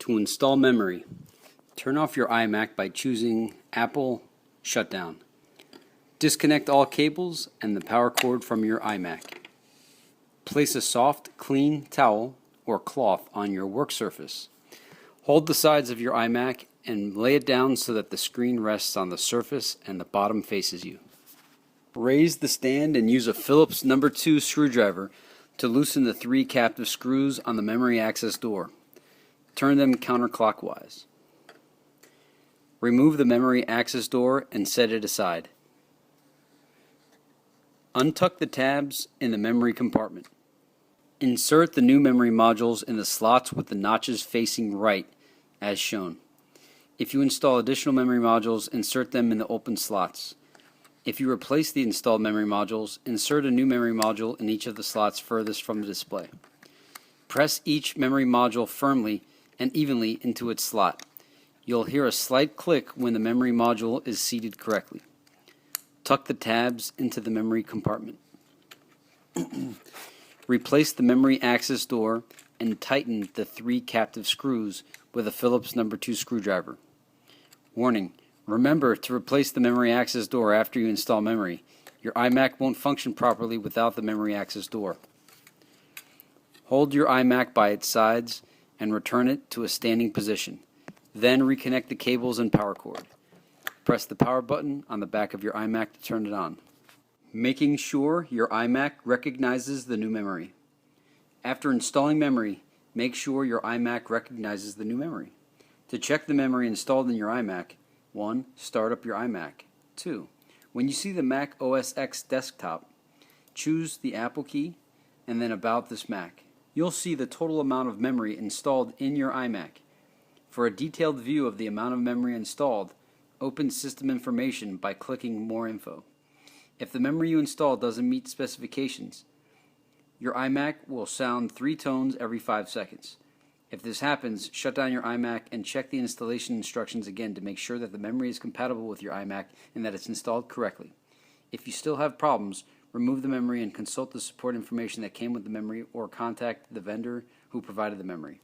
To install memory, turn off your iMac by choosing Apple Shutdown. Disconnect all cables and the power cord from your iMac. Place a soft, clean towel or cloth on your work surface. Hold the sides of your iMac and lay it down so that the screen rests on the surface and the bottom faces you. Raise the stand and use a Phillips No. 2 screwdriver to loosen the 3 captive screws on the memory access door. Turn them counterclockwise. Remove the memory access door and set it aside. Untuck the tabs in the memory compartment. Insert the new memory modules in the slots with the notches facing right, as shown. If you install additional memory modules, insert them in the open slots. If you replace the installed memory modules, insert a new memory module in each of the slots furthest from the display. Press each memory module firmly and evenly into its slot. You'll hear a slight click when the memory module is seated correctly. Tuck the tabs into the memory compartment. Replace the memory access door and tighten the 3 captive screws with a Phillips No. 2 screwdriver. Warning: remember to replace the memory access door after you install memory. Your iMac won't function properly without the memory access door. Hold your iMac by its sides and return it to a standing position. Then reconnect the cables and power cord. Press the power button on the back of your iMac to turn it on. Making sure your iMac recognizes the new memory. After installing memory, make sure your iMac recognizes the new memory. To check the memory installed in your iMac, 1. Start up your iMac. 2. When you see the Mac OS X desktop, choose the Apple key and then About this Mac. You'll see the total amount of memory installed in your iMac. For a detailed view of the amount of memory installed, open System Information by clicking More Info. If the memory you installed doesn't meet specifications, your iMac will sound 3 tones every 5 seconds. If this happens, shut down your iMac and check the installation instructions again to make sure that the memory is compatible with your iMac and that it's installed correctly. If you still have problems, remove the memory and consult the support information that came with the memory or contact the vendor who provided the memory.